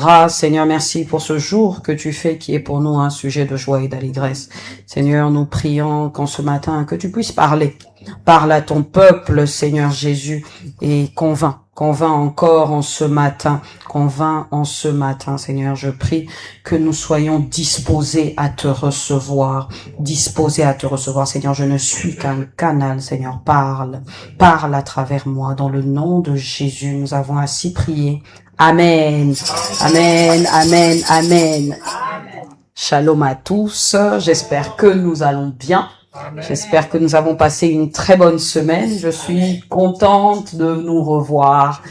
grâce. Seigneur, merci pour ce jour que tu fais qui est pour nous un sujet de joie et d'allégresse. Seigneur, nous prions qu'en ce matin, que tu puisses parler. Parle à ton peuple, Seigneur Jésus, et convainc encore en ce matin, Seigneur, je prie que nous soyons disposés à te recevoir, Seigneur, je ne suis qu'un canal, Seigneur, parle à travers moi, dans le nom de Jésus, nous avons ainsi prié. Amen, amen, amen, amen. Shalom à tous, j'espère que nous allons bien. J'espère que nous avons passé une très bonne semaine. Je suis contente de nous revoir.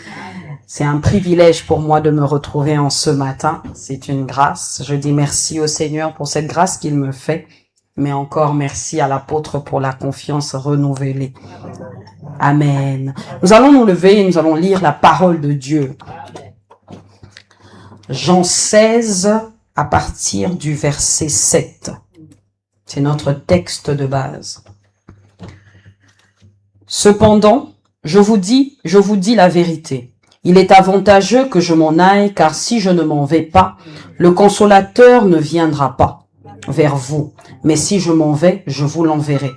C'est un privilège pour moi de me retrouver en ce matin. C'est une grâce. Je dis merci au Seigneur pour cette grâce qu'il me fait. Mais encore merci à l'apôtre pour la confiance renouvelée. Amen. Nous allons nous lever et nous allons lire la parole de Dieu. Jean 16 à partir du verset 7. C'est notre texte de base. Cependant, je vous dis la vérité. Il est avantageux que je m'en aille, car si je ne m'en vais pas, le consolateur ne viendra pas vers vous. Mais si je m'en vais, je vous l'enverrai.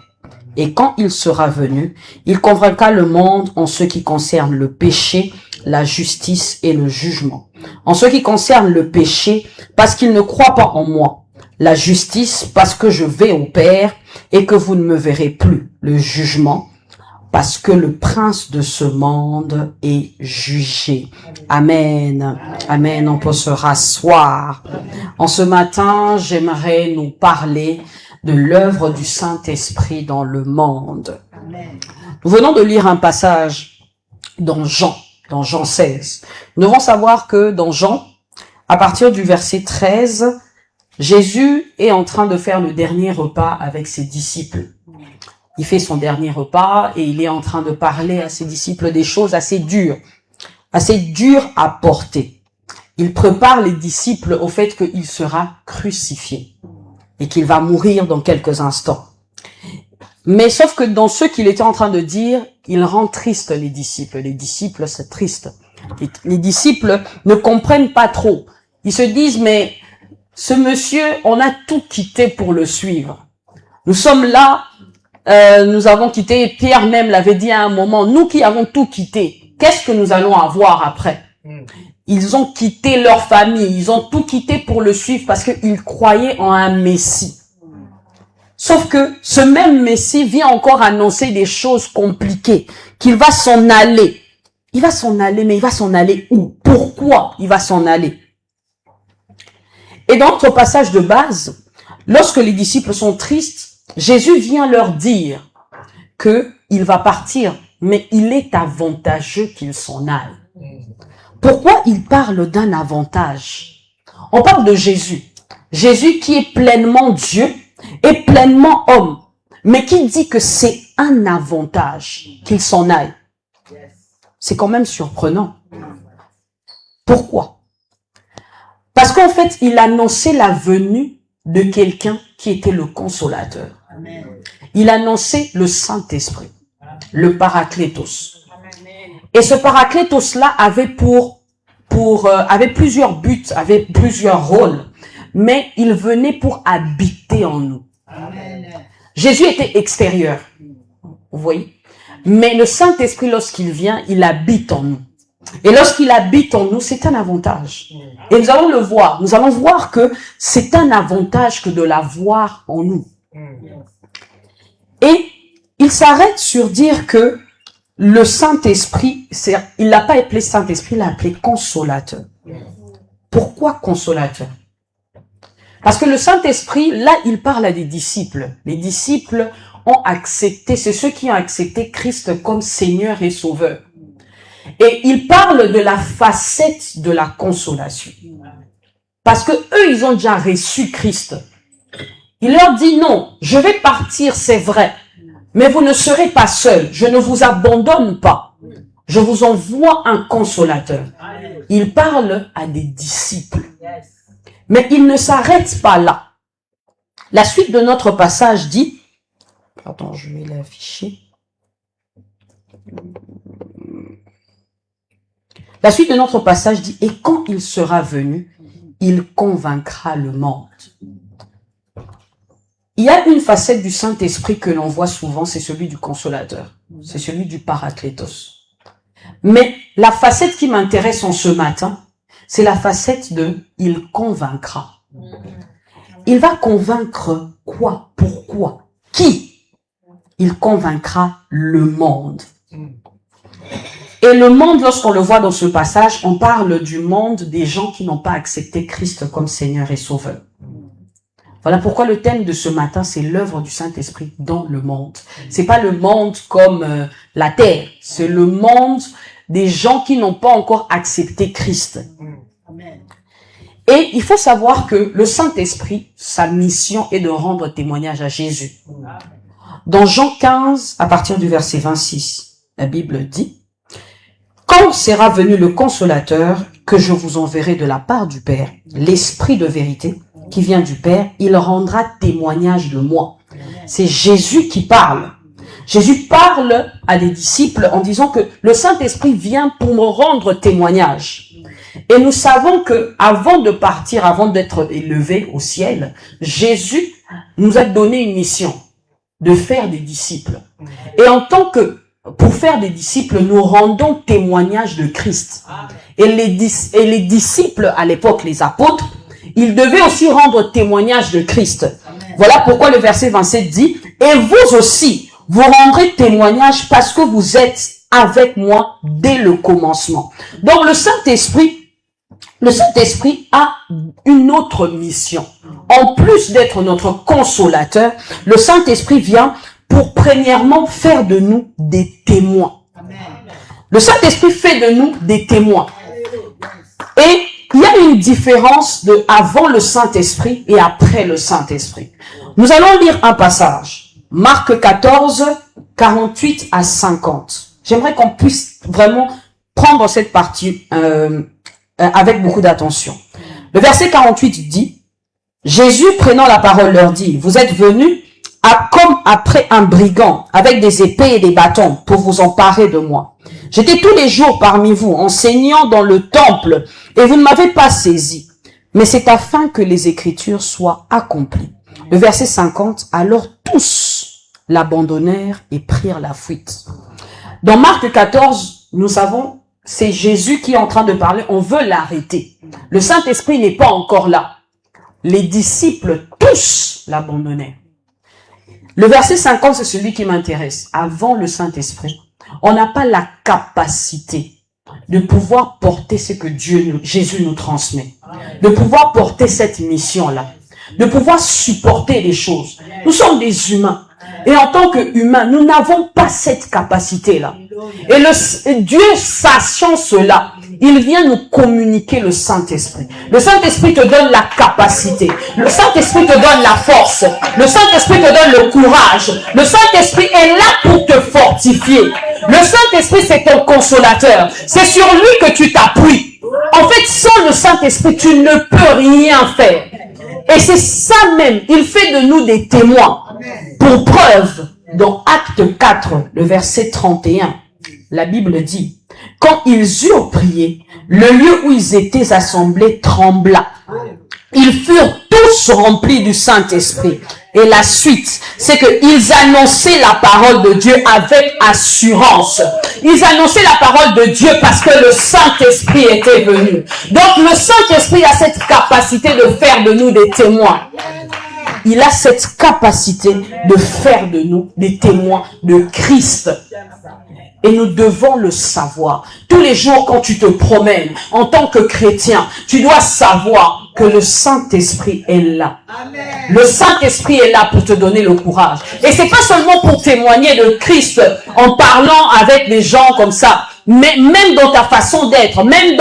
Et quand il sera venu, il convaincra le monde en ce qui concerne le péché, la justice et le jugement. En ce qui concerne le péché, parce qu'il ne croit pas en moi. La justice, parce que je vais au Père et que vous ne me verrez plus. Le jugement, parce que le prince de ce monde est jugé. Amen. Amen. On peut se rasseoir. En ce matin, j'aimerais nous parler de l'œuvre du Saint-Esprit dans le monde. Nous venons de lire un passage dans Jean 16. Nous devons savoir que dans Jean, à partir du verset 13, Jésus est en train de faire le dernier repas avec ses disciples. Il fait son dernier repas et il est en train de parler à ses disciples des choses assez dures à porter. Il prépare les disciples au fait qu'il sera crucifié et qu'il va mourir dans quelques instants. Mais sauf que dans ce qu'il était en train de dire, il rend triste les disciples. Les disciples, c'est triste. Les disciples ne comprennent pas trop. Ils se disent, mais ce monsieur, on a tout quitté pour le suivre. Nous sommes là, nous avons quitté, Pierre même l'avait dit à un moment, nous qui avons tout quitté, qu'est-ce que nous allons avoir après? Ils ont quitté leur famille, ils ont tout quitté pour le suivre parce qu'ils croyaient en un Messie. Sauf que ce même Messie vient encore annoncer des choses compliquées, qu'il va s'en aller. Il va s'en aller, mais il va s'en aller où? Pourquoi il va s'en aller? Et dans notre passage de base, lorsque les disciples sont tristes, Jésus vient leur dire que il va partir, mais il est avantageux qu'il s'en aille. Pourquoi il parle d'un avantage? On parle de Jésus. Jésus qui est pleinement Dieu et pleinement homme, mais qui dit que c'est un avantage qu'il s'en aille. C'est quand même surprenant. Pourquoi? Parce qu'en fait, il annonçait la venue de quelqu'un qui était le consolateur. Il annonçait le Saint-Esprit, le Paraclétos. Et ce Paraclétos-là avait avait plusieurs buts, avait plusieurs rôles, mais il venait pour habiter en nous. Jésus était extérieur, vous voyez. Mais le Saint-Esprit, lorsqu'il vient, il habite en nous. Et lorsqu'il habite en nous, c'est un avantage. Et nous allons le voir. Nous allons voir que c'est un avantage que de l'avoir en nous. Et il s'arrête sur dire que le Saint-Esprit, il l'a pas appelé Saint-Esprit, il l'a appelé consolateur. Pourquoi consolateur? Parce que le Saint-Esprit, là, il parle à des disciples. Les disciples ont accepté, c'est ceux qui ont accepté Christ comme Seigneur et Sauveur. Et il parle de la facette de la consolation. Parce que eux, ils ont déjà reçu Christ. Il leur dit non, je vais partir, c'est vrai. Mais vous ne serez pas seuls. Je ne vous abandonne pas. Je vous envoie un consolateur. Il parle à des disciples. Mais il ne s'arrête pas là. La suite de notre passage dit, pardon, je vais l'afficher. La suite de notre passage dit, et quand il sera venu, il convaincra le monde. Il y a une facette du Saint-Esprit que l'on voit souvent, c'est celui du consolateur. C'est celui du Paraklétos. Mais la facette qui m'intéresse en ce matin, c'est la facette de « il convaincra ». Il va convaincre quoi? Pourquoi? Qui? Il convaincra le monde. Et le monde, lorsqu'on le voit dans ce passage, on parle du monde des gens qui n'ont pas accepté Christ comme Seigneur et Sauveur. Voilà pourquoi le thème de ce matin, c'est l'œuvre du Saint-Esprit dans le monde. C'est pas le monde comme la terre, c'est le monde des gens qui n'ont pas encore accepté Christ. Et il faut savoir que le Saint-Esprit, sa mission est de rendre témoignage à Jésus. Dans Jean 15, à partir du verset 26, la Bible dit, « Quand sera venu le Consolateur que je vous enverrai de la part du Père, l'Esprit de vérité, qui vient du Père, il rendra témoignage de moi. » C'est Jésus qui parle. Jésus parle à des disciples en disant que le Saint-Esprit vient pour me rendre témoignage. Et nous savons que avant de partir, avant d'être élevé au ciel, Jésus nous a donné une mission de faire des disciples. Et en tant que, pour faire des disciples, nous rendons témoignage de Christ. Et les disciples, à l'époque, les apôtres, ils devaient aussi rendre témoignage de Christ. Voilà pourquoi le verset 27 dit, « Et vous aussi, vous rendrez témoignage parce que vous êtes avec moi dès le commencement. » Donc le Saint-Esprit a une autre mission. En plus d'être notre consolateur, le Saint-Esprit vient pour premièrement faire de nous des témoins. Le Saint-Esprit fait de nous des témoins. Et il y a une différence de avant le Saint-Esprit et après le Saint-Esprit. Nous allons lire un passage. Marc 14, 48 à 50. J'aimerais qu'on puisse vraiment prendre cette partie avec beaucoup d'attention. Le verset 48 dit, « Jésus prenant la parole leur dit, « Vous êtes venus comme après un brigand, avec des épées et des bâtons, pour vous emparer de moi. J'étais tous les jours parmi vous, enseignant dans le temple, et vous ne m'avez pas saisi. Mais c'est afin que les Écritures soient accomplies. » Le verset 50, « Alors tous l'abandonnèrent et prirent la fuite. » Dans Marc 14, nous savons, c'est Jésus qui est en train de parler, on veut l'arrêter. Le Saint-Esprit n'est pas encore là. Les disciples, tous l'abandonnaient. Le verset 50, c'est celui qui m'intéresse. Avant le Saint-Esprit, on n'a pas la capacité de pouvoir porter ce que Jésus nous transmet. De pouvoir porter cette mission-là. De pouvoir supporter les choses. Nous sommes des humains. Et en tant qu'humains, nous n'avons pas cette capacité-là. Et Dieu, sachant cela, il vient nous communiquer le Saint-Esprit. Le Saint-Esprit te donne la capacité. Le Saint-Esprit te donne la force. Le Saint-Esprit te donne le courage. Le Saint-Esprit est là pour te fortifier. Le Saint-Esprit, c'est ton consolateur. C'est sur lui que tu t'appuies. En fait, sans le Saint-Esprit, tu ne peux rien faire. Et c'est ça même, il fait de nous des témoins. Pour preuve, dans Acte 4, le verset 31, la Bible dit, « Quand ils eurent prié, le lieu où ils étaient assemblés trembla. Ils furent tous remplis du Saint-Esprit. » Et la suite, c'est qu'ils annonçaient la parole de Dieu avec assurance. Ils annonçaient la parole de Dieu parce que le Saint-Esprit était venu. Donc le Saint-Esprit a cette capacité de faire de nous des témoins. Il a cette capacité de faire de nous des témoins de Christ. Et nous devons le savoir. Tous les jours quand tu te promènes en tant que chrétien, tu dois savoir que le Saint-Esprit est là. Amen. Le Saint-Esprit est là pour te donner le courage. Et c'est pas seulement pour témoigner de Christ en parlant avec des gens comme ça, mais même dans ta façon d'être, même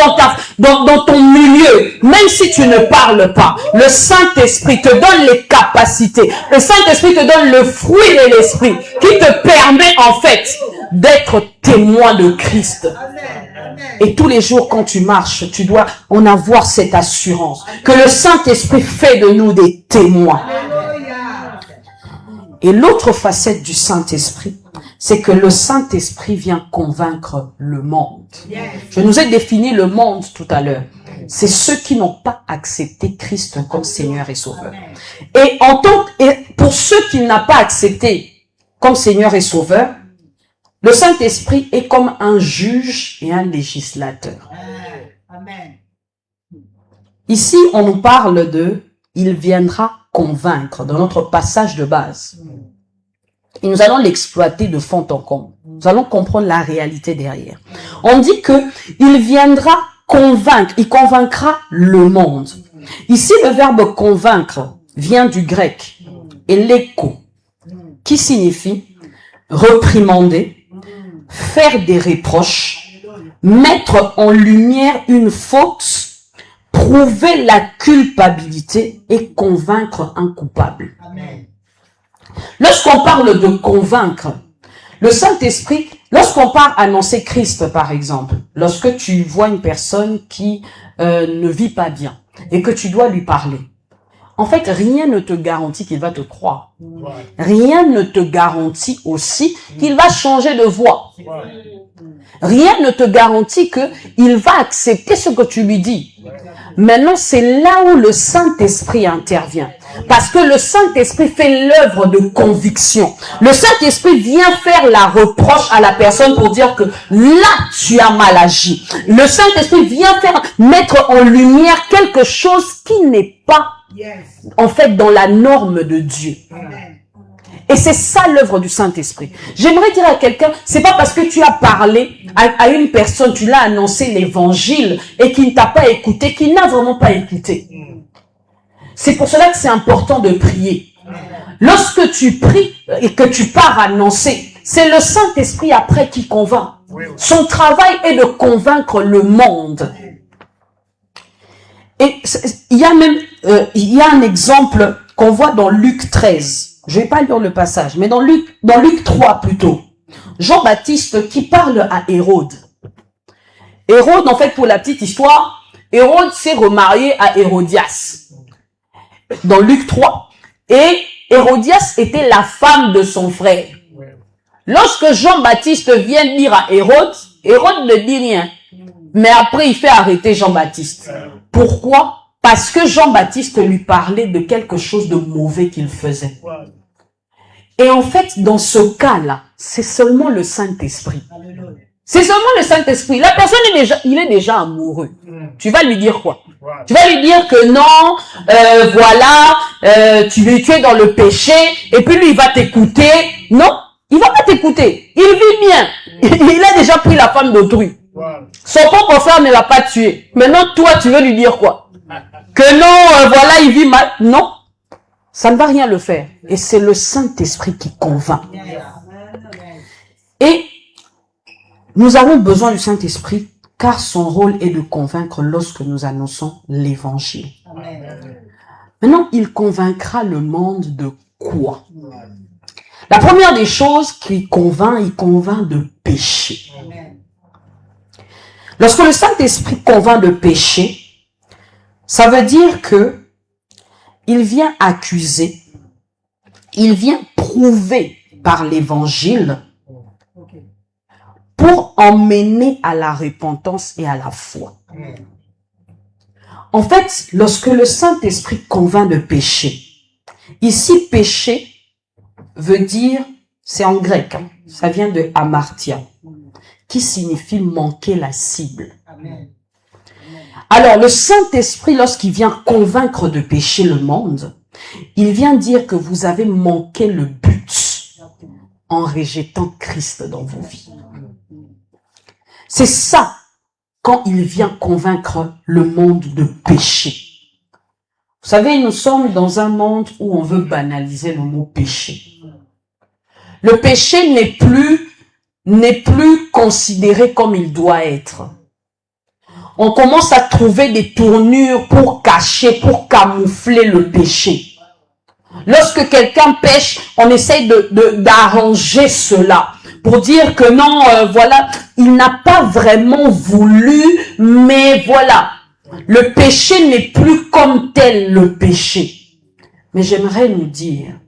dans ton milieu, même si tu ne parles pas, le Saint-Esprit te donne les capacités. Le Saint-Esprit te donne le fruit de l'Esprit qui te permet en fait d'être témoin de Christ. Et tous les jours quand tu marches, tu dois en avoir cette assurance que le Saint-Esprit fait de nous des témoins. Et l'autre facette du Saint-Esprit, c'est que le Saint-Esprit vient convaincre le monde. Je nous ai défini le monde tout à l'heure. C'est ceux qui n'ont pas accepté Christ comme Seigneur et Sauveur. Et pour ceux qui n'ont pas accepté comme Seigneur et Sauveur, le Saint-Esprit est comme un juge et un législateur. Ici, on nous parle de « il viendra convaincre » dans notre passage de base. Et nous allons l'exploiter de fond en comble. Nous allons comprendre la réalité derrière. On dit que il viendra convaincre, il convaincra le monde. Ici, le verbe convaincre vient du grec eleko, qui signifie reprimander, faire des reproches, mettre en lumière une faute, prouver la culpabilité et convaincre un coupable. Lorsqu'on parle de convaincre, le Saint-Esprit, lorsqu'on part annoncer Christ par exemple, lorsque tu vois une personne qui ne vit pas bien et que tu dois lui parler, en fait, rien ne te garantit qu'il va te croire. Rien ne te garantit aussi qu'il va changer de voix. Rien ne te garantit qu'il va accepter ce que tu lui dis. Maintenant, c'est là où le Saint-Esprit intervient. Parce que le Saint-Esprit fait l'œuvre de conviction. Le Saint-Esprit vient faire la reproche à la personne pour dire que là, tu as mal agi. Le Saint-Esprit vient mettre en lumière quelque chose qui n'est pas, en fait, dans la norme de Dieu. Et c'est ça l'œuvre du Saint-Esprit. J'aimerais dire à quelqu'un, c'est pas parce que tu as parlé à une personne, tu l'as annoncé l'évangile et qu'il ne t'a pas écouté, qu'il n'a vraiment pas écouté. C'est pour cela que c'est important de prier. Lorsque tu pries et que tu pars annoncer, c'est le Saint-Esprit après qui convainc. Son travail est de convaincre le monde. Et il y a un exemple qu'on voit dans Luc 13. Je vais pas lire le passage, mais dans Luc 3 plutôt. Jean-Baptiste qui parle à Hérode. Hérode, en fait, pour la petite histoire, Hérode s'est remarié à Hérodias. Dans Luc 3. Et Hérodias était la femme de son frère. Lorsque Jean-Baptiste vient dire à Hérode, Hérode ne dit rien. Mais après, il fait arrêter Jean-Baptiste. Pourquoi? Parce que Jean-Baptiste lui parlait de quelque chose de mauvais qu'il faisait. Et en fait, dans ce cas-là, c'est seulement le Saint-Esprit. C'est seulement le Saint-Esprit. La personne il est déjà amoureux. Tu vas lui dire quoi? Tu vas lui dire que non, tu es dans le péché, et puis lui, il va t'écouter. Non, il va pas t'écouter. Il vit bien. Il a déjà pris la femme d'autrui. Son propre frère ne l'a pas tué. Maintenant, toi, tu veux lui dire quoi? Que non, il vit mal. Non, ça ne va rien le faire. Et c'est le Saint-Esprit qui convainc. Et nous avons besoin du Saint-Esprit car son rôle est de convaincre lorsque nous annonçons l'évangile. Maintenant, il convaincra le monde de quoi? La première des choses qu'il convainc, il convainc de péché. Lorsque le Saint-Esprit convainc de péché, ça veut dire que il vient accuser, il vient prouver par l'évangile pour emmener à la repentance et à la foi. En fait, lorsque le Saint-Esprit convainc de péché, ici péché veut dire, c'est en grec, ça vient de hamartia, qui signifie manquer la cible. Alors, le Saint-Esprit, lorsqu'il vient convaincre de péché le monde, il vient dire que vous avez manqué le but en rejetant Christ dans vos vies. C'est ça, quand il vient convaincre le monde de péché. Vous savez, nous sommes dans un monde où on veut banaliser le mot péché. Le péché n'est plus considéré comme il doit être. On commence à trouver des tournures pour cacher, pour camoufler le péché. Lorsque quelqu'un pêche, on essaye d'arranger cela pour dire que non, il n'a pas vraiment voulu, mais voilà, le péché n'est plus comme tel le péché. Mais j'aimerais nous dire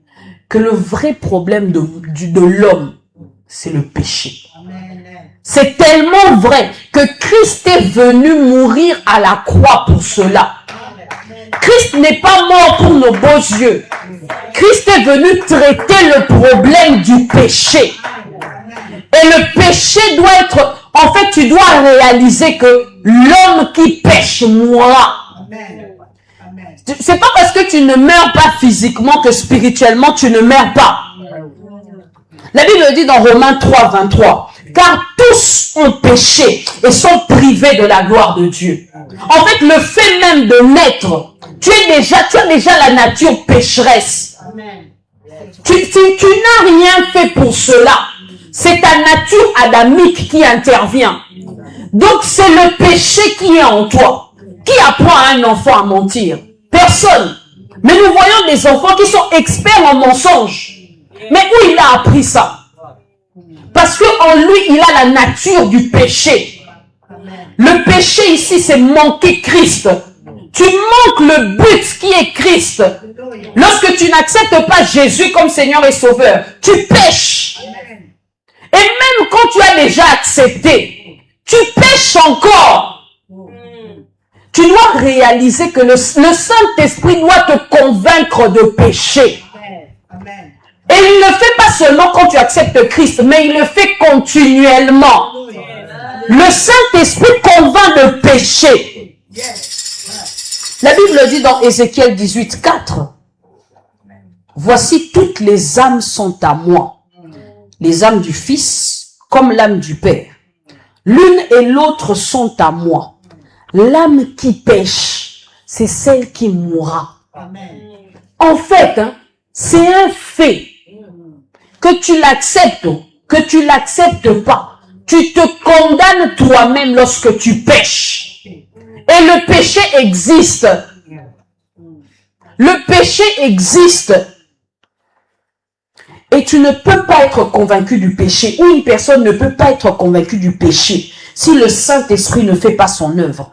que le vrai problème de l'homme, c'est le péché. C'est tellement vrai que Christ est venu mourir à la croix pour cela. Christ n'est pas mort pour nos beaux yeux. Christ est venu traiter le problème du péché. Et le péché doit être... En fait, tu dois réaliser que l'homme qui pêche mourra. C'est pas parce que tu ne meurs pas physiquement que spirituellement tu ne meurs pas. La Bible dit dans Romains 3, 23, car tous ont péché et sont privés de la gloire de Dieu. En fait, le fait même de naître, tu as déjà la nature pécheresse. Tu n'as rien fait pour cela. C'est ta nature adamique qui intervient. Donc, c'est le péché qui est en toi. Qui apprend à un enfant à mentir? Personne. Mais nous voyons des enfants qui sont experts en mensonges. Mais où il a appris ça? Parce qu'en lui, il a la nature du péché. Le péché ici, c'est manquer Christ. Tu manques le but qui est Christ. Lorsque tu n'acceptes pas Jésus comme Seigneur et Sauveur, tu pêches. Et même quand tu as déjà accepté, tu pêches encore. Tu dois réaliser que le Saint-Esprit doit te convaincre de péché. Et il ne le fait pas seulement quand tu acceptes Christ, mais il le fait continuellement. Le Saint-Esprit convainc de péché. La Bible dit dans Ézéchiel 18, 4, « Voici toutes les âmes sont à moi, les âmes du Fils comme l'âme du Père. L'une et l'autre sont à moi. L'âme qui pêche, c'est celle qui mourra. » En fait, c'est un fait. Que tu l'acceptes, que tu l'acceptes pas, tu te condamnes toi-même lorsque tu pêches. Et le péché existe. Le péché existe. Et tu ne peux pas être convaincu du péché, ou une personne ne peut pas être convaincue du péché si le Saint-Esprit ne fait pas son œuvre.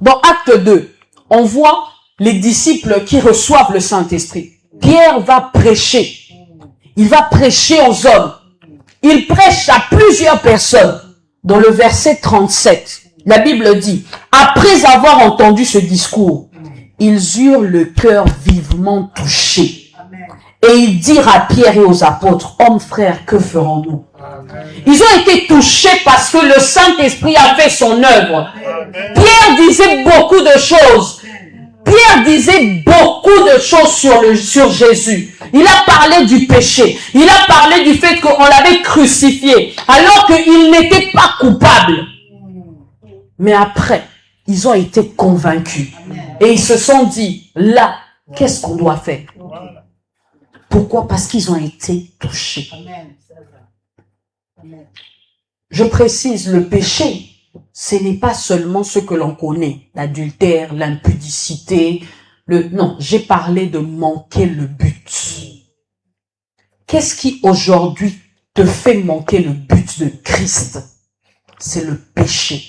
Dans Acte 2, on voit les disciples qui reçoivent le Saint-Esprit. Pierre va prêcher. Il va prêcher aux hommes. Il prêche à plusieurs personnes. Dans le verset 37, la Bible dit, après avoir entendu ce discours, ils eurent le cœur vivement touché. Et ils dirent à Pierre et aux apôtres, hommes frères, que ferons-nous? Ils ont été touchés parce que le Saint-Esprit a fait son œuvre. Pierre disait beaucoup de choses. Pierre disait beaucoup de choses sur Jésus. Il a parlé du péché. Il a parlé du fait qu'on l'avait crucifié, alors qu'il n'était pas coupable. Mais après, ils ont été convaincus. Et ils se sont dit, là, qu'est-ce qu'on doit faire? Pourquoi? Parce qu'ils ont été touchés. Je précise, le péché, ce n'est pas seulement ce que l'on connaît, l'adultère, l'impudicité. Non, j'ai parlé de manquer le but. Qu'est-ce qui aujourd'hui te fait manquer le but de Christ? C'est le péché.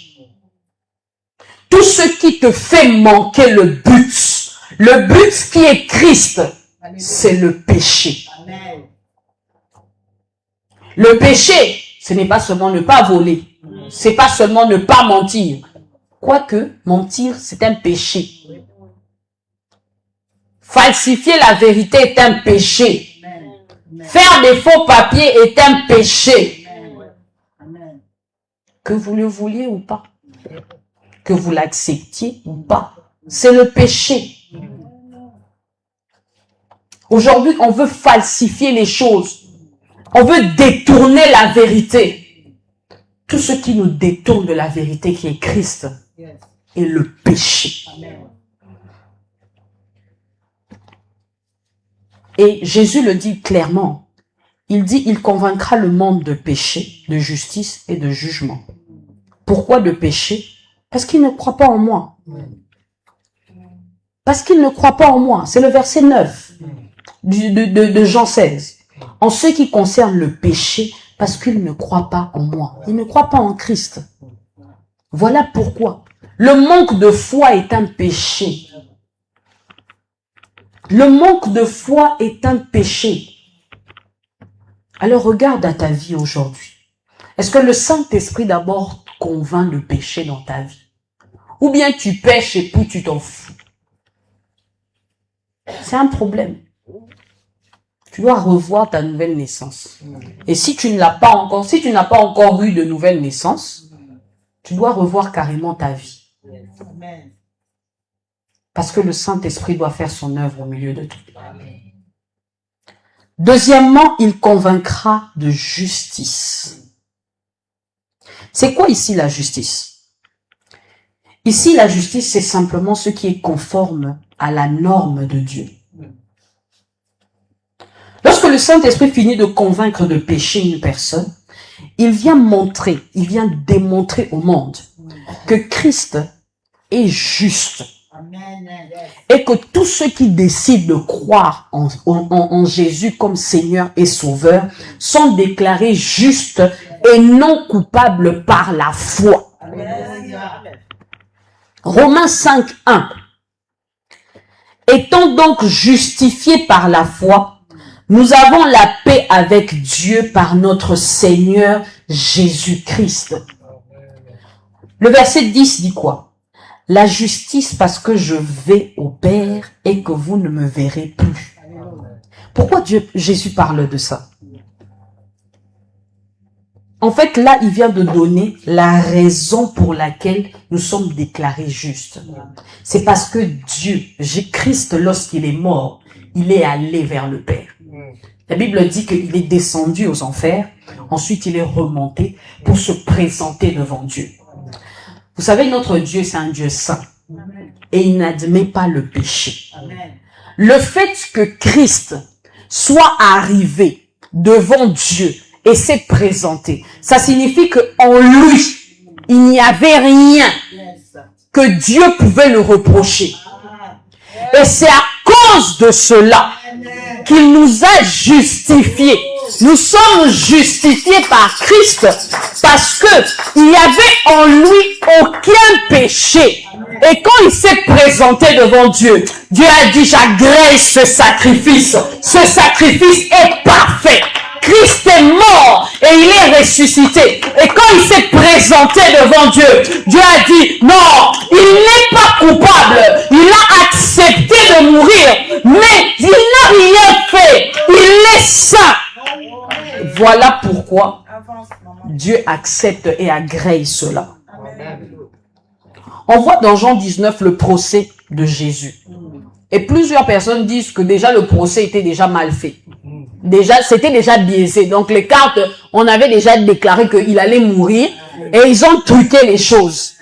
Tout ce qui te fait manquer le but qui est Christ, c'est le péché. Le péché, ce n'est pas seulement ne pas voler. C'est pas seulement ne pas mentir. Quoique, mentir, c'est un péché. Falsifier la vérité est un péché. Faire des faux papiers est un péché. Que vous le vouliez ou pas. Que vous l'acceptiez ou pas. C'est le péché. Aujourd'hui, on veut falsifier les choses. On veut détourner la vérité. Tout ce qui nous détourne de la vérité qui est Christ est le péché. Et Jésus le dit clairement. Il dit, il convaincra le monde de péché, de justice et de jugement. Pourquoi de péché? Parce qu'il ne croit pas en moi. Parce qu'il ne croit pas en moi. C'est le verset 9 de Jean 16. En ce qui concerne le péché, parce qu'il ne croit pas en moi. Il ne croit pas en Christ. Voilà pourquoi. Le manque de foi est un péché. Le manque de foi est un péché. Alors regarde à ta vie aujourd'hui. Est-ce que le Saint-Esprit d'abord convainc de péché dans ta vie? Ou bien tu pêches et puis tu t'en fous? C'est un problème. Tu dois revoir ta nouvelle naissance. Et si tu ne l'as pas encore, si tu n'as pas encore eu de nouvelle naissance, tu dois revoir carrément ta vie. Parce que le Saint-Esprit doit faire son œuvre au milieu de toi. Deuxièmement, il convaincra de justice. C'est quoi ici la justice? Ici, la justice, c'est simplement ce qui est conforme à la norme de Dieu. Lorsque le Saint-Esprit finit de convaincre de péché une personne, il vient démontrer au monde que Christ est juste. Et que tous ceux qui décident de croire en Jésus comme Seigneur et Sauveur sont déclarés justes et non coupables par la foi. Romains 5, 1. Étant donc justifiés par la foi, nous avons la paix avec Dieu par notre Seigneur Jésus-Christ. Le verset 10 dit quoi? La justice parce que je vais au Père et que vous ne me verrez plus. Pourquoi Jésus parle de ça? En fait, là, il vient de donner la raison pour laquelle nous sommes déclarés justes. C'est parce que Dieu, Christ, lorsqu'il est mort, il est allé vers le Père. La Bible dit qu'il est descendu aux enfers, ensuite il est remonté pour se présenter devant Dieu. Vous savez, notre Dieu, c'est un Dieu saint. Et il n'admet pas le péché. Le fait que Christ soit arrivé devant Dieu et s'est présenté, ça signifie qu'en lui, il n'y avait rien que Dieu pouvait le reprocher. Et c'est à cause de cela qu'il nous a justifiés. Nous sommes justifiés par Christ parce que il n'y avait en lui aucun péché. Et quand il s'est présenté devant Dieu, Dieu a dit, j'agrée ce sacrifice. Ce sacrifice est parfait. Christ est mort et il est ressuscité. Et quand il s'est présenté devant Dieu, Dieu a dit, non, il n'est pas coupable. Il a accepté de mourir, mais il n'a rien fait. Il est saint. Voilà pourquoi Dieu accepte et agrée cela. On voit dans Jean 19 le procès de Jésus. Et plusieurs personnes disent que déjà le procès était déjà mal fait. C'était déjà biaisé. Donc les cartes, on avait déjà déclaré qu'il allait mourir et ils ont truqué les choses.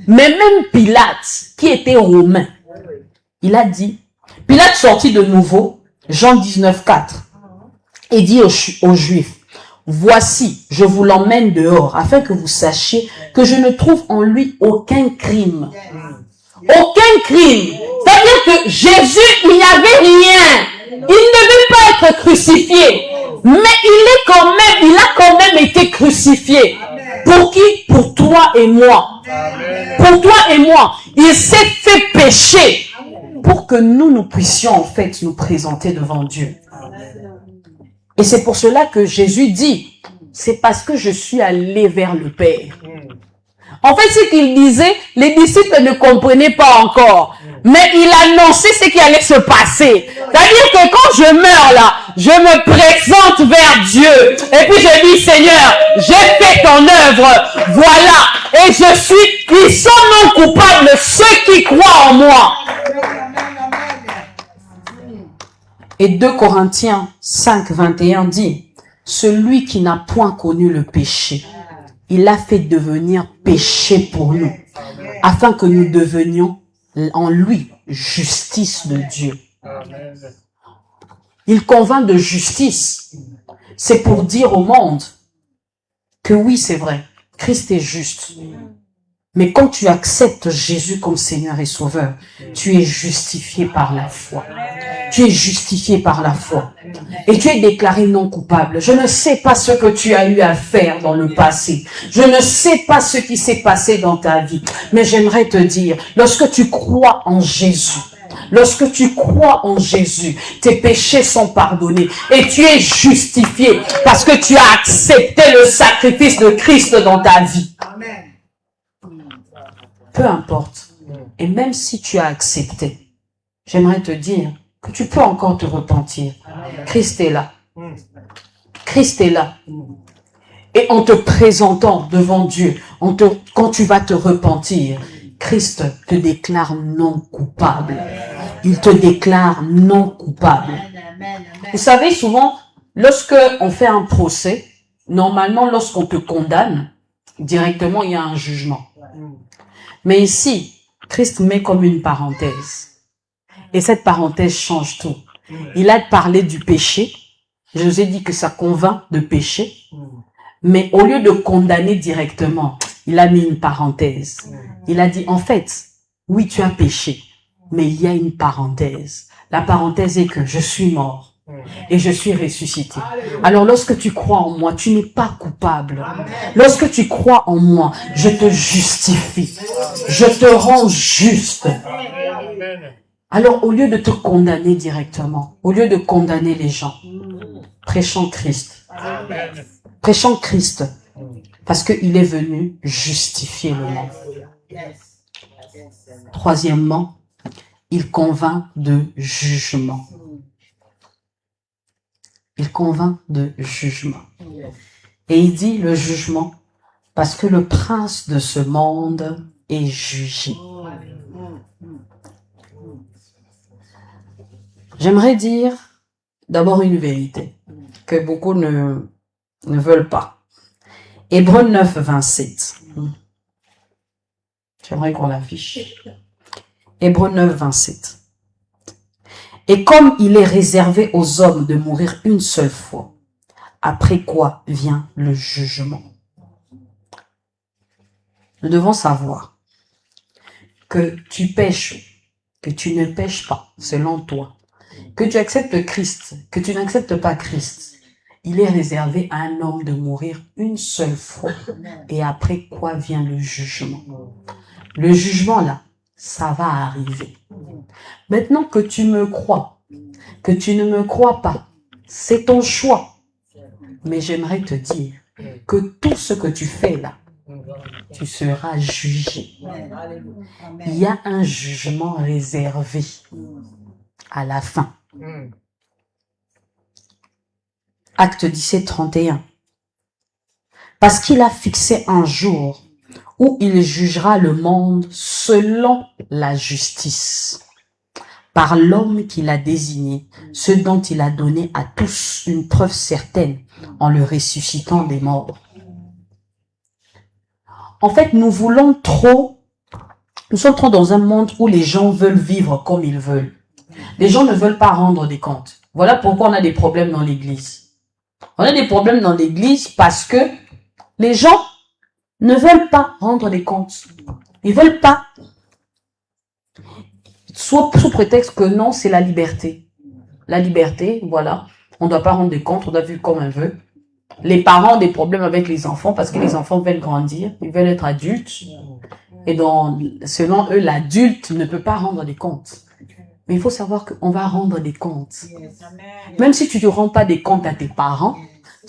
Mais même Pilate, qui était romain, il a dit, Pilate sortit de nouveau, Jean 19, 4, et dit aux Juifs, voici, je vous l'emmène dehors, afin que vous sachiez que je ne trouve en lui aucun crime. Aucun crime. C'est-à-dire que Jésus, il n'y avait rien. Il ne devait pas être crucifié. Mais il a quand même été crucifié. Pour qui? Pour toi et moi. Pour toi et moi. Il s'est fait pécher pour que nous puissions en fait nous présenter devant Dieu. Et c'est pour cela que Jésus dit, c'est parce que je suis allé vers le Père. En fait, ce qu'il disait, les disciples ne comprenaient pas encore. Mais il annonçait ce qui allait se passer. C'est-à-dire que quand je meurs là, je me présente vers Dieu. Et puis je dis, Seigneur, j'ai fait ton œuvre. Voilà. Et ils sont non coupables, ceux qui croient en moi. Et 2 Corinthiens 5, 21 dit, celui qui n'a point connu le péché, il l'a fait devenir péché pour nous, afin que nous devenions en lui justice de Dieu. Il convainc de justice. C'est pour dire au monde que oui, c'est vrai, Christ est juste. Mais quand tu acceptes Jésus comme Seigneur et Sauveur, tu es justifié par la foi. Tu es justifié par la foi. Et tu es déclaré non coupable. Je ne sais pas ce que tu as eu à faire dans le passé. Je ne sais pas ce qui s'est passé dans ta vie. Mais j'aimerais te dire, lorsque tu crois en Jésus, Lorsque tu crois en Jésus, tes péchés sont pardonnés et tu es justifié parce que tu as accepté le sacrifice de Christ dans ta vie. Amen. Peu importe. Et même si tu as accepté, j'aimerais te dire que tu peux encore te repentir. Christ est là. Christ est là. Et en te présentant devant Dieu, quand tu vas te repentir, Christ te déclare non coupable. Il te déclare non coupable. Vous savez, souvent, lorsque on fait un procès, normalement, lorsqu'on te condamne, directement, il y a un jugement. Mais ici, Christ met comme une parenthèse. Et cette parenthèse change tout. Il a parlé du péché. Je vous ai dit que ça convainc de péché. Mais au lieu de condamner directement, il a mis une parenthèse. Il a dit, en fait, oui, tu as péché, mais il y a une parenthèse. La parenthèse est que je suis mort et je suis ressuscité. Alors lorsque tu crois en moi, tu n'es pas coupable. Lorsque tu crois en moi, je te justifie. Je te rends juste. Alors au lieu de te condamner directement, au lieu de condamner les gens, prêchons Christ. Prêchons Christ. Parce qu'il est venu justifier le monde. Troisièmement, il convainc de jugement. Il convainc de jugement. Et il dit le jugement parce que le prince de ce monde est jugé. J'aimerais dire d'abord une vérité que beaucoup ne veulent pas. Hébreux 9, 27. J'aimerais qu'on l'affiche. Hébreux 9, 27. Et comme il est réservé aux hommes de mourir une seule fois, après quoi vient le jugement. Nous devons savoir que tu pêches, que tu ne pêches pas, selon toi, que tu acceptes Christ, que tu n'acceptes pas Christ. Il est réservé à un homme de mourir une seule fois. Et après quoi vient le jugement? Le jugement là, ça va arriver. Maintenant que tu me crois, que tu ne me crois pas, c'est ton choix. Mais j'aimerais te dire que tout ce que tu fais là, tu seras jugé. Il y a un jugement réservé à la fin. Acte 17, 31. Parce qu'il a fixé un jour où il jugera le monde selon la justice, par l'homme qu'il a désigné, ce dont il a donné à tous une preuve certaine en le ressuscitant des morts. En fait, nous sommes trop dans un monde où les gens veulent vivre comme ils veulent. Les gens ne veulent pas rendre des comptes. Voilà pourquoi on a des problèmes dans l'église. On a des problèmes dans l'église parce que les gens ne veulent pas rendre des comptes. Ils veulent pas. Soit sous prétexte que non, c'est la liberté. La liberté, voilà. On ne doit pas rendre des comptes, on doit vivre comme on veut. Les parents ont des problèmes avec les enfants parce que les enfants veulent grandir, ils veulent être adultes. Et donc, selon eux, l'adulte ne peut pas rendre des comptes. Mais il faut savoir qu'on va rendre des comptes. Même si tu ne rends pas des comptes à tes parents,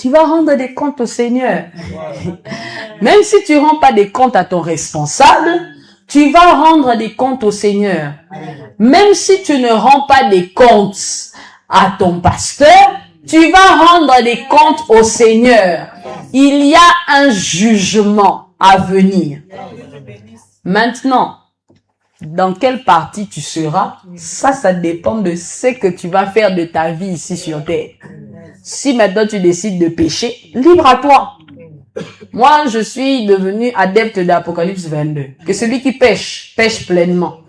tu vas rendre des comptes au Seigneur. Même si tu ne rends pas des comptes à ton responsable, tu vas rendre des comptes au Seigneur. Même si tu ne rends pas des comptes à ton pasteur, tu vas rendre des comptes au Seigneur. Il y a un jugement à venir. Maintenant, dans quelle partie tu seras, ça dépend de ce que tu vas faire de ta vie ici sur terre. Si maintenant tu décides de pécher, libre à toi. Moi, je suis devenu adepte d'Apocalypse 22. Que celui qui pêche, pêche pleinement.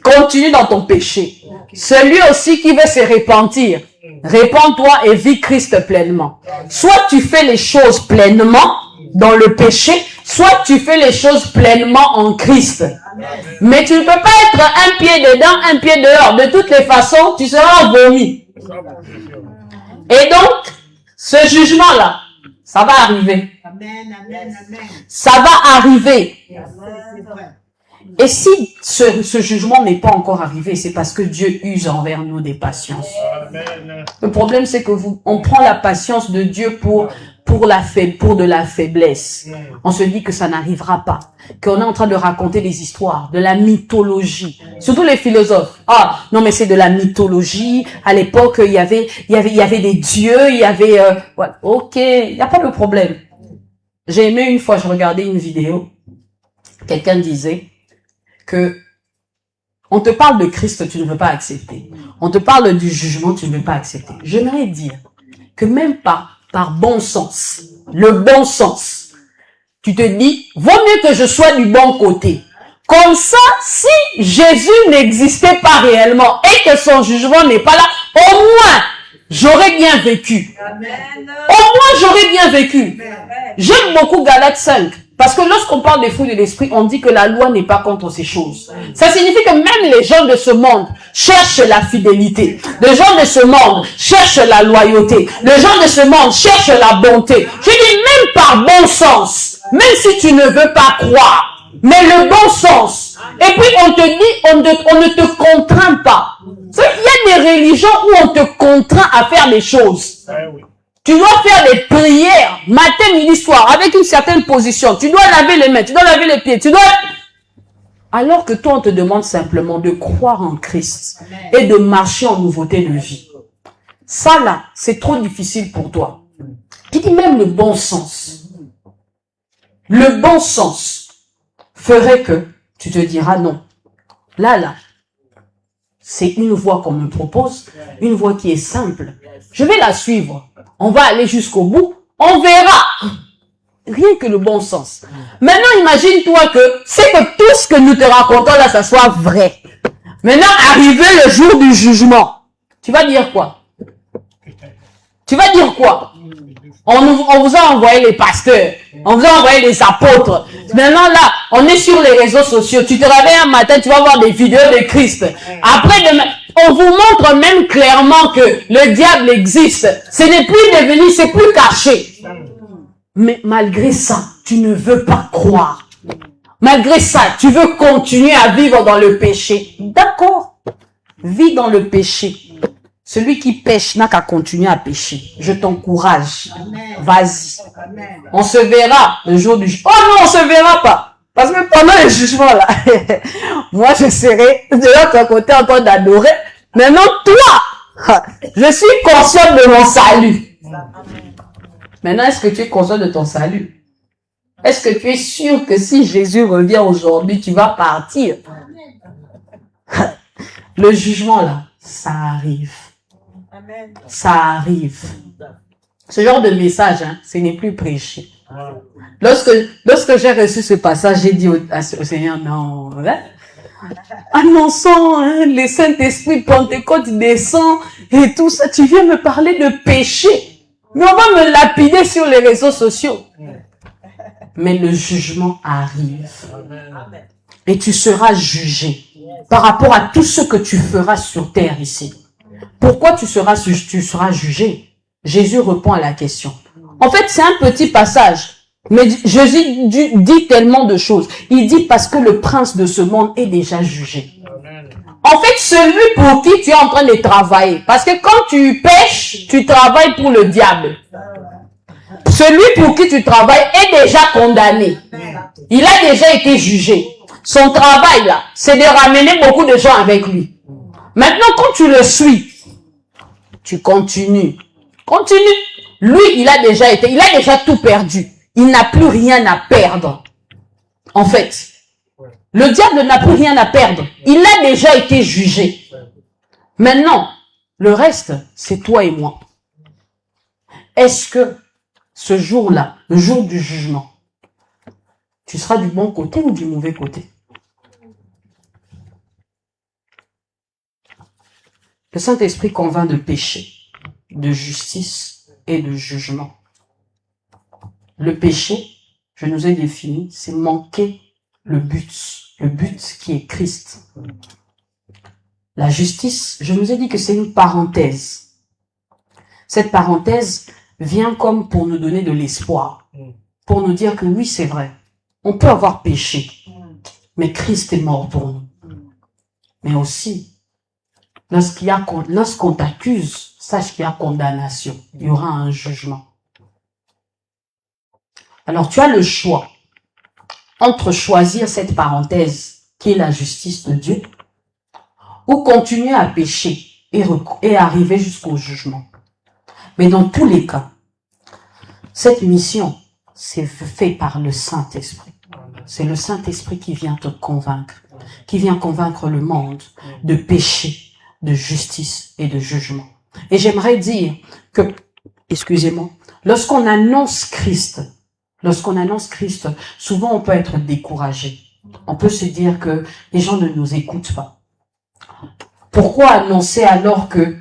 Continue dans ton péché. Celui aussi qui veut se repentir, répands-toi et vis Christ pleinement. Soit tu fais les choses pleinement dans le péché, soit tu fais les choses pleinement en Christ. Mais tu ne peux pas être un pied dedans, un pied dehors. De toutes les façons, tu seras vomi. Et donc, ce jugement-là, ça va arriver. Ça va arriver. Et si ce jugement n'est pas encore arrivé, c'est parce que Dieu use envers nous des patiences. Le problème, c'est que on prend la patience de Dieu pour de la faiblesse. On se dit que ça n'arrivera pas. Qu'on est en train de raconter des histoires, de la mythologie. Surtout les philosophes. Ah, non, mais c'est de la mythologie. À l'époque, il y avait des dieux, il y avait, ouais, ok, il n'y a pas de problème. J'ai aimé une fois, je regardais une vidéo. Quelqu'un disait que on te parle de Christ, tu ne veux pas accepter. On te parle du jugement, tu ne veux pas accepter. J'aimerais dire que même par bon sens, le bon sens, tu te dis, vaut mieux que je sois du bon côté. Comme ça, si Jésus n'existait pas réellement et que son jugement n'est pas là, au moins, j'aurais bien vécu. Amen. Au moins, j'aurais bien vécu. J'aime beaucoup Galates 5. Parce que lorsqu'on parle des fruits de l'esprit, on dit que la loi n'est pas contre ces choses. Ça signifie que même les gens de ce monde cherchent la fidélité. Les gens de ce monde cherchent la loyauté. Les gens de ce monde cherchent la bonté. Je dis même par bon sens, même si tu ne veux pas croire, mais le bon sens. Et puis on te dit, on ne te contraint pas. Il y a des religions où on te contraint à faire des choses. Tu dois faire des prières, matin, midi, soir, avec une certaine position. Tu dois laver les mains, tu dois laver les pieds, tu dois... Alors que toi, on te demande simplement de croire en Christ et de marcher en nouveauté de vie. Ça, là, c'est trop difficile pour toi. Tu dis même le bon sens. Le bon sens ferait que tu te diras non. Là, c'est une voie qu'on me propose, une voie qui est simple. Je vais la suivre. On va aller jusqu'au bout. On verra. Rien que le bon sens. Maintenant, imagine-toi que c'est que tout ce que nous te racontons là, ça soit vrai. Maintenant, arrivé le jour du jugement, tu vas dire quoi? Tu vas dire quoi? On vous a envoyé les pasteurs. On vous a envoyé les apôtres. Maintenant là, on est sur les réseaux sociaux. Tu te réveilles un matin, tu vas voir des vidéos de Christ. Après demain, on vous montre même clairement que le diable existe. Ce n'est plus devenu, c'est plus caché. Mais malgré ça, tu ne veux pas croire. Malgré ça, tu veux continuer à vivre dans le péché. D'accord. Vis dans le péché. Celui qui pêche n'a qu'à continuer à pêcher. Je t'encourage. Vas-y. On se verra le jour du jugement. Oh non, on se verra pas. Parce que pendant le jugement là, moi je serai de l'autre côté en train d'adorer. Maintenant toi, je suis conscient de mon salut. Maintenant, est-ce que tu es conscient de ton salut? Est-ce que tu es sûr que si Jésus revient aujourd'hui, tu vas partir? Le jugement là, ça arrive. Ça arrive. Ce genre de message, hein, ce n'est plus prêché. Lorsque j'ai reçu ce passage, j'ai dit au Seigneur, non, hein? Annonçons, hein, le Saint-Esprit Pentecôte descend et tout ça. Tu viens me parler de péché. Mais on va me lapider sur les réseaux sociaux. Mais le jugement arrive. Et tu seras jugé par rapport à tout ce que tu feras sur terre ici. Pourquoi tu seras jugé? Jésus répond à la question. En fait, c'est un petit passage. Mais Jésus dit tellement de choses. Il dit parce que le prince de ce monde est déjà jugé. En fait, celui pour qui tu es en train de travailler. Parce que quand tu pêches, tu travailles pour le diable. Celui pour qui tu travailles est déjà condamné. Il a déjà été jugé. Son travail là, c'est de ramener beaucoup de gens avec lui. Maintenant, quand tu le suis, tu continues. Continue. Lui, il a déjà tout perdu. Il n'a plus rien à perdre. En fait, le diable n'a plus rien à perdre. Il a déjà été jugé. Maintenant, le reste, c'est toi et moi. Est-ce que ce jour-là, le jour du jugement, tu seras du bon côté ou du mauvais côté? Le Saint-Esprit convainc de péché, de justice et de jugement. Le péché, je nous ai défini, c'est manquer le but qui est Christ. La justice, je nous ai dit que c'est une parenthèse. Cette parenthèse vient comme pour nous donner de l'espoir, pour nous dire que oui, c'est vrai, on peut avoir péché, Mais Christ est mort pour nous. Mais aussi, lorsqu'on t'accuse, sache qu'il y a condamnation. Il y aura un jugement. Alors tu as le choix entre choisir cette parenthèse qui est la justice de Dieu ou continuer à pécher et arriver jusqu'au jugement. Mais dans tous les cas, cette mission, c'est fait par le Saint-Esprit. C'est le Saint-Esprit qui vient te convaincre, qui vient convaincre le monde de péché, de justice et de jugement. Et j'aimerais dire que, excusez-moi, lorsqu'on annonce Christ, souvent on peut être découragé. On peut se dire que les gens ne nous écoutent pas. Pourquoi annoncer alors que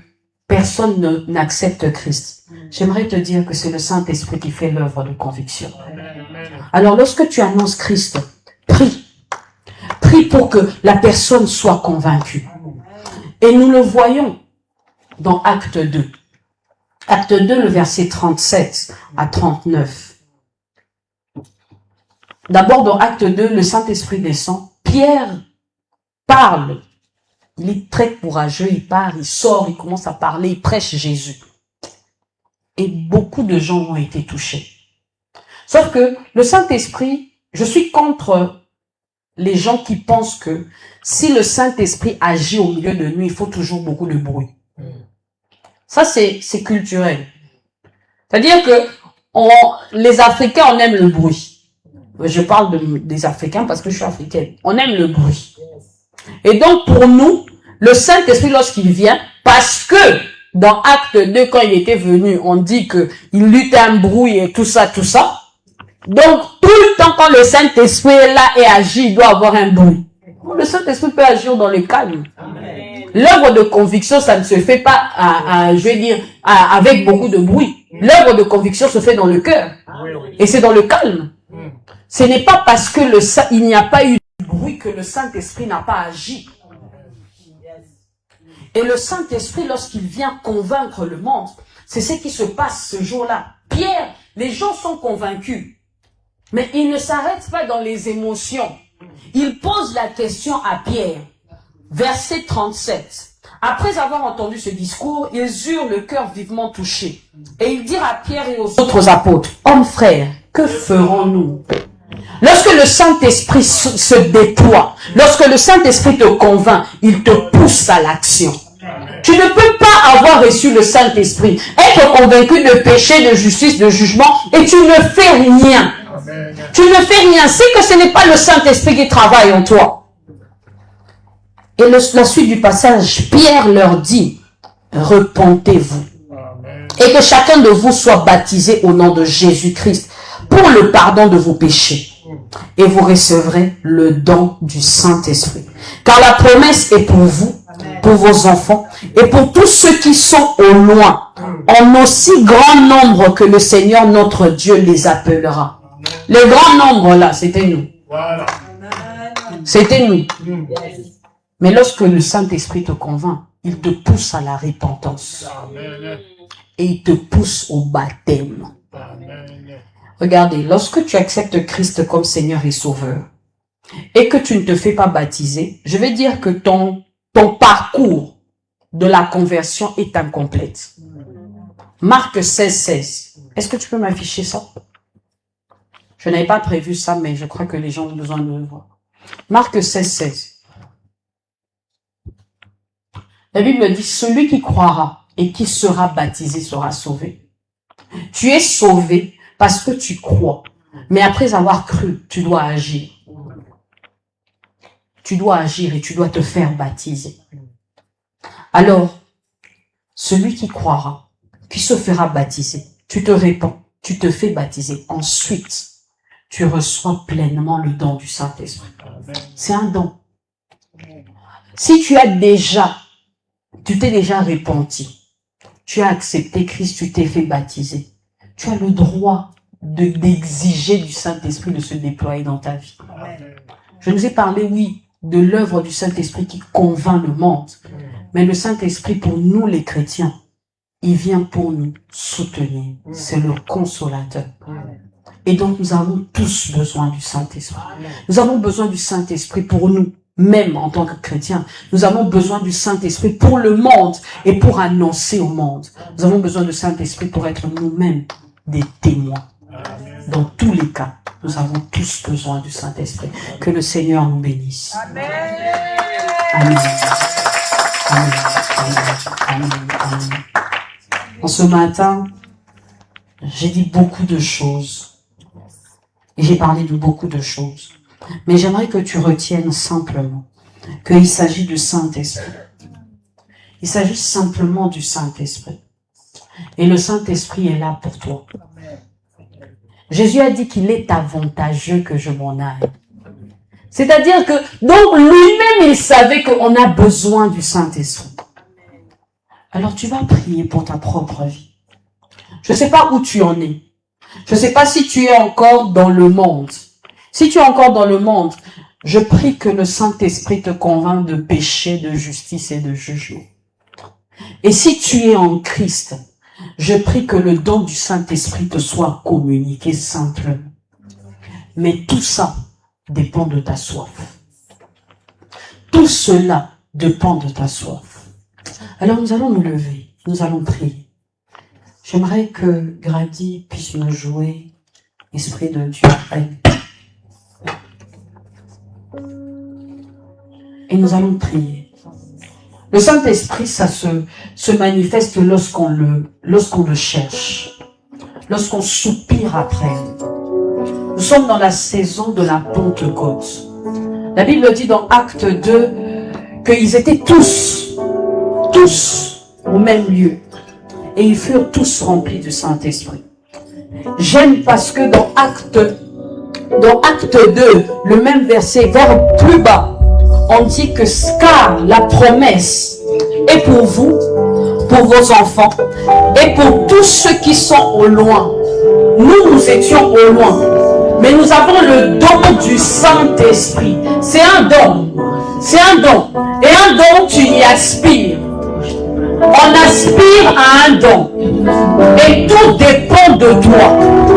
personne n'accepte Christ? J'aimerais te dire que c'est le Saint-Esprit qui fait l'œuvre de conviction. Alors lorsque tu annonces Christ, prie. Prie pour que la personne soit convaincue. Et nous le voyons dans Acte 2. Acte 2, le verset 37 à 39. D'abord, dans Acte 2, le Saint-Esprit descend. Pierre parle. Il est très courageux, il part, il sort, il commence à parler, il prêche Jésus. Et beaucoup de gens ont été touchés. Sauf que le Saint-Esprit, je suis contre les gens qui pensent que si le Saint-Esprit agit au milieu de nous, il faut toujours beaucoup de bruit. Ça, c'est culturel. C'est-à-dire que les Africains, on aime le bruit. Je parle des Africains parce que je suis africaine. On aime le bruit. Et donc, pour nous, le Saint-Esprit, lorsqu'il vient, parce que dans Acte 2, quand il était venu, on dit que il luttait un bruit et tout ça. Donc, tout le temps, quand le Saint-Esprit est là et agit, il doit avoir un bruit. Le Saint-Esprit peut agir dans le calme. L'œuvre de conviction, ça ne se fait pas, avec beaucoup de bruit. L'œuvre de conviction se fait dans le cœur. Et c'est dans le calme. Ce n'est pas parce que il n'y a pas eu de bruit que le Saint-Esprit n'a pas agi. Et le Saint-Esprit, lorsqu'il vient convaincre le monde, c'est ce qui se passe ce jour-là. Pierre, les gens sont convaincus. Mais ils ne s'arrêtent pas dans les émotions. Ils posent la question à Pierre. Verset 37. Après avoir entendu ce discours, ils eurent le cœur vivement touché. Et ils dirent à Pierre et aux autres apôtres, « Hommes frères, que ferons-nous » Lorsque le Saint-Esprit se déploie, lorsque le Saint-Esprit te convainc, il te pousse à l'action. Tu ne peux pas avoir reçu le Saint-Esprit, être convaincu de péché, de justice, de jugement, et tu ne fais rien. Tu ne fais rien. C'est que ce n'est pas le Saint-Esprit qui travaille en toi. Et la suite du passage, Pierre leur dit, repentez-vous. Et que chacun de vous soit baptisé au nom de Jésus-Christ pour le pardon de vos péchés. Et vous recevrez le don du Saint-Esprit. Car la promesse est pour vous, pour vos enfants, et pour tous ceux qui sont au loin, en aussi grand nombre que le Seigneur notre Dieu les appellera. Les grands nombres là, c'était nous. C'était nous. Mais lorsque le Saint-Esprit te convainc, il te pousse à la repentance. Et il te pousse au baptême. Regardez, lorsque tu acceptes Christ comme Seigneur et Sauveur, et que tu ne te fais pas baptiser, je vais dire que ton parcours de la conversion est incomplète. Marc 16, 16. Est-ce que tu peux m'afficher ça? Je n'avais pas prévu ça, mais je crois que les gens ont besoin de le voir. Marc 16, 16. La Bible dit, celui qui croira et qui sera baptisé sera sauvé. Tu es sauvé parce que tu crois. Mais après avoir cru, tu dois agir. Tu dois agir et tu dois te faire baptiser. Alors, celui qui croira, qui se fera baptiser, tu te répands, tu te fais baptiser. Ensuite, tu reçois pleinement le don du Saint-Esprit. C'est un don. Si tu t'es déjà repenti, tu as accepté Christ, tu t'es fait baptiser, tu as le droit d'exiger du Saint-Esprit de se déployer dans ta vie. Je nous ai parlé, oui, de l'œuvre du Saint-Esprit qui convainc le monde. Mais le Saint-Esprit, pour nous les chrétiens, il vient pour nous soutenir. C'est le consolateur. Et donc, nous avons tous besoin du Saint-Esprit. Nous avons besoin du Saint-Esprit pour nous, même en tant que chrétiens. Nous avons besoin du Saint-Esprit pour le monde et pour annoncer au monde. Nous avons besoin du Saint-Esprit pour être nous-mêmes des témoins. Dans tous les cas, nous avons tous besoin du Saint-Esprit. Que le Seigneur nous bénisse. Amen. Amen. Amen. Amen. Amen. En ce matin, j'ai dit beaucoup de choses. Et j'ai parlé de beaucoup de choses. Mais j'aimerais que tu retiennes simplement qu'il s'agit du Saint-Esprit. Il s'agit simplement du Saint-Esprit. Et le Saint-Esprit est là pour toi. Jésus a dit qu'il est avantageux que je m'en aille. C'est-à-dire que, donc lui-même, il savait qu'on a besoin du Saint-Esprit. Alors tu vas prier pour ta propre vie. Je ne sais pas où tu en es. Je ne sais pas si tu es encore dans le monde. Si tu es encore dans le monde, je prie que le Saint-Esprit te convainc de péché, de justice et de jugement. Et si tu es en Christ, je prie que le don du Saint-Esprit te soit communiqué simplement. Mais tout ça dépend de ta soif. Tout cela dépend de ta soif. Alors nous allons nous lever, nous allons prier. J'aimerais que Grady puisse me jouer Esprit de Dieu. Et nous allons prier. Le Saint-Esprit, ça se manifeste lorsqu'on le cherche, lorsqu'on soupire après. Nous sommes dans la saison de la Pentecôte. La Bible dit dans Acte 2 qu'ils étaient tous au même lieu. Et ils furent tous remplis du Saint-Esprit. J'aime parce que dans Acte 2, le même verset, vers plus bas, on dit que car la promesse est pour vous, pour vos enfants, et pour tous ceux qui sont au loin. Nous étions au loin, mais nous avons le don du Saint-Esprit. C'est un don. C'est un don. Et un don, tu y aspires. On aspire à un don. Et tout dépend de toi.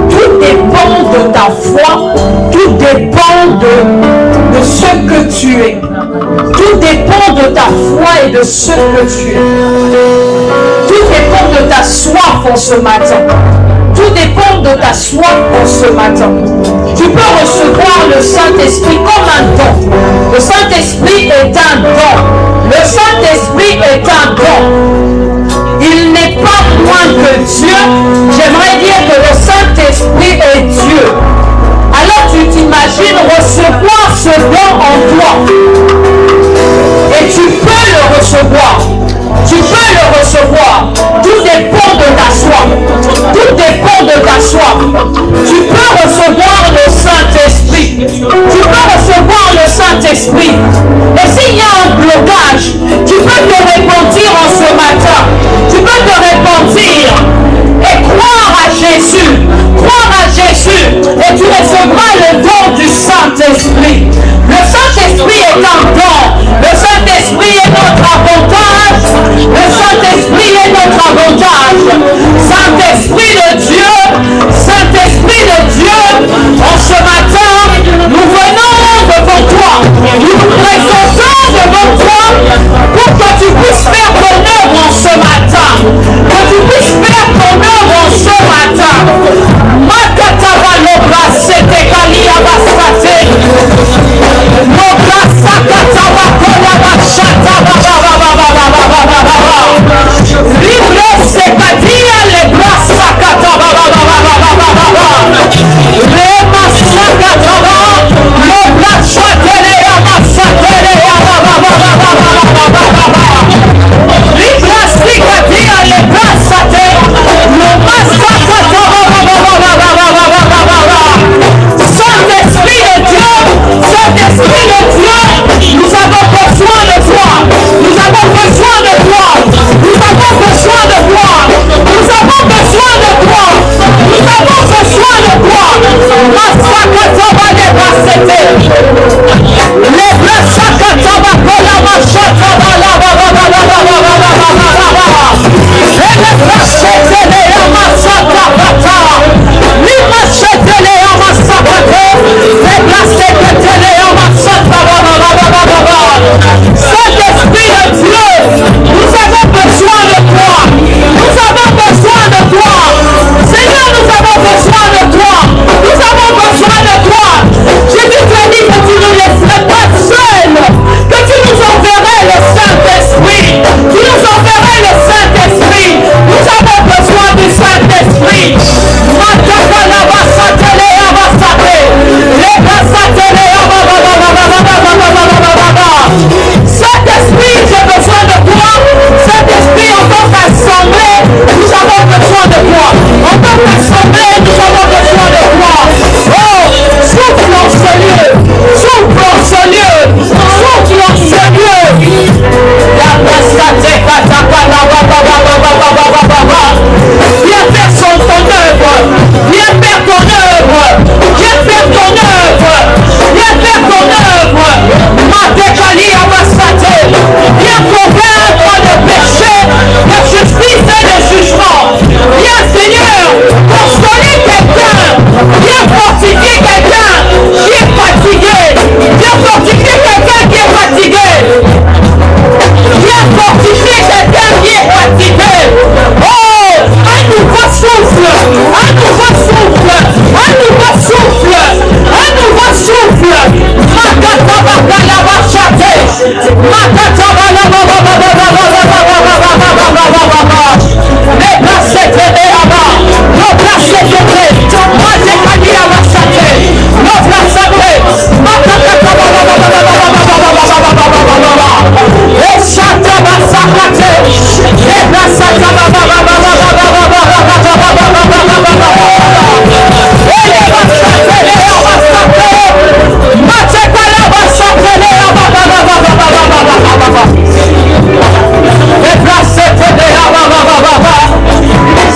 Tout dépend de ta foi. Tout dépend de ce que tu es. Tout dépend de ta foi et de ce que tu es. Tout dépend de ta soif en ce matin. Tout dépend de ta soif en ce matin. Tu peux recevoir le Saint-Esprit comme un don. Le Saint-Esprit est un don. Le Saint-Esprit est un don. Il n'est pas moins que Dieu. J'aimerais dire que le Saint-Esprit est Dieu. Alors tu t'imagines recevoir ce don en toi. Et tu peux le recevoir. Tu peux le recevoir. Tout dépend de ta soif. Tout dépend de ta soif. Tu peux recevoir le Saint-Esprit. Tu peux recevoir le Saint-Esprit. Et s'il y a un blocage, tu peux te repentir en ce matin. Tu peux te repentir et croire à Jésus. Croire à Jésus. Et tu recevras le don du Saint-Esprit. Le Saint-Esprit est un don. Le Saint-Esprit est notre avantage. Le Saint-Esprit est notre avantage. Saint-Esprit de Dieu, Saint-Esprit de Dieu, en ce matin, nous venons devant toi. Nous nous présentons devant toi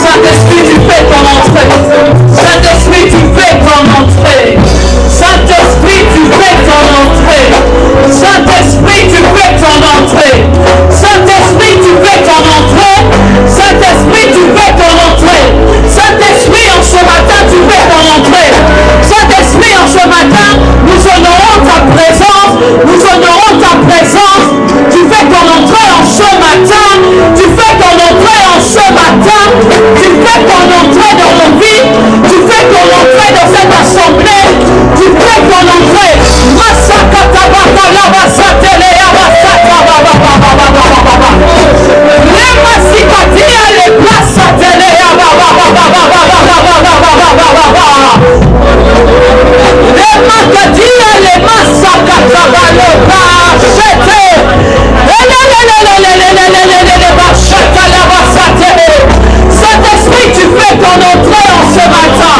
Saint-Esprit, tu fais ton entrée. Saint-Esprit, tu fais ton entrée. Saint-Esprit, tu fais ton entrée. Saint-Esprit, tu fais ton entrée. Saint-Esprit, tu fais ton entrée. Saint-Esprit, tu fais ton entrée. Saint-Esprit, en ce matin, tu fais ton entrée. Saint-Esprit, en ce matin, nous honorons ta présence. Nous honorons ta présence. Tu fais ton entrée en ce matin. Tu fais ton entrée en ce matin. Tu fais ton entrée dans nos vies. Tu fais ton entrée dans cette assemblée. Tu fais ton entrée. Saint-Esprit, tu fais ton entrée en ce matin.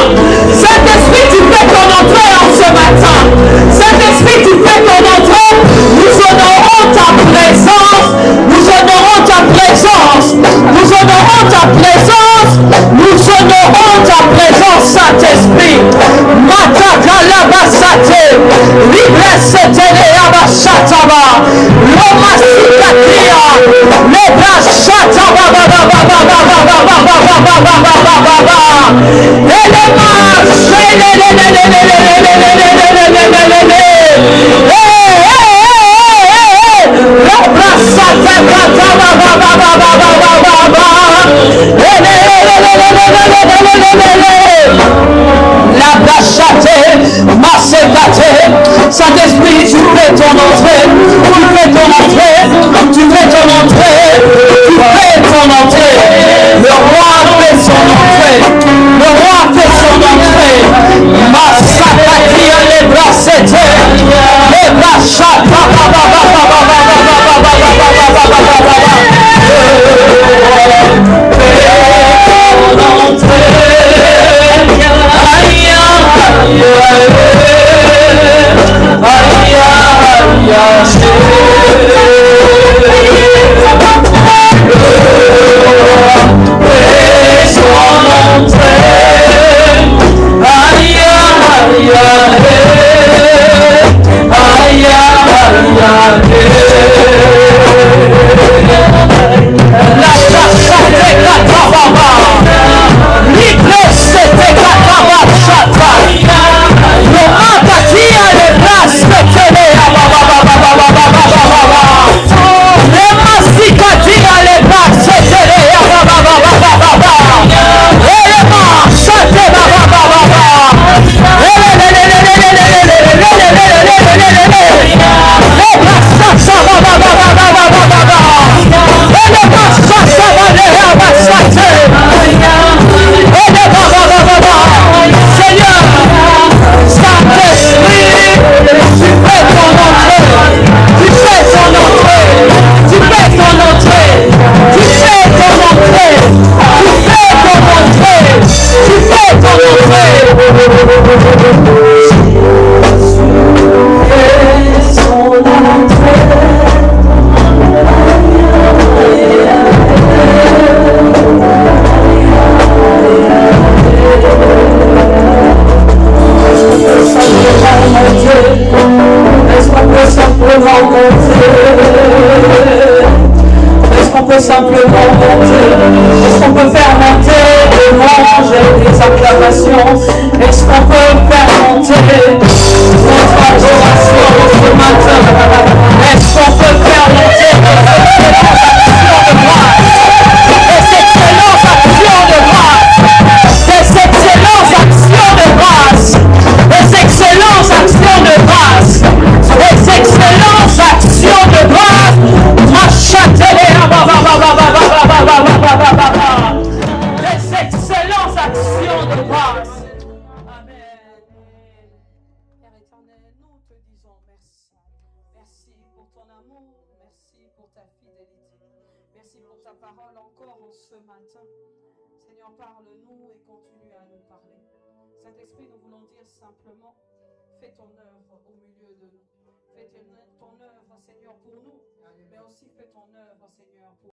Saint-Esprit, tu fais ton entrée en ce matin. Saint-Esprit, tu fais ton entrée. Nous honorons ta présence. Nous honorons ta présence. Nous honorons ta présence. Nous honorons ta présence, Saint-Esprit. Matakalabasate. Libreseteleyabasataba. Lomasikatia. Lebrasataba. Saint-Esprit, tu fais ton entrée, tu fais ton entrée, tu fais ton entrée, tu fais ton entrée. Le roi fait son entrée, le roi fait son entrée. Massakatia les bras c'était, les bras chata, simplement monter? Est-ce qu'on peut faire monter des louanges et des acclamations? Est-ce qu'on peut faire monter notre adoration ce matin? Est-ce qu'on peut faire monter des excellentes actions de grâce? Des excellentes actions de grâce? Des excellentes actions de grâce? Des excellentes actions de grâce? Des excellentes actions de grâce? Éternel, nous te disons merci. Merci pour ton amour, merci pour ta fidélité. Merci pour ta parole encore en ce matin. Seigneur, parle-nous et continue à nous parler. Saint-Esprit, nous voulons dire simplement, fais ton œuvre au milieu de nous. Fais ton œuvre, Seigneur, pour nous, mais aussi fais ton œuvre, Seigneur, pour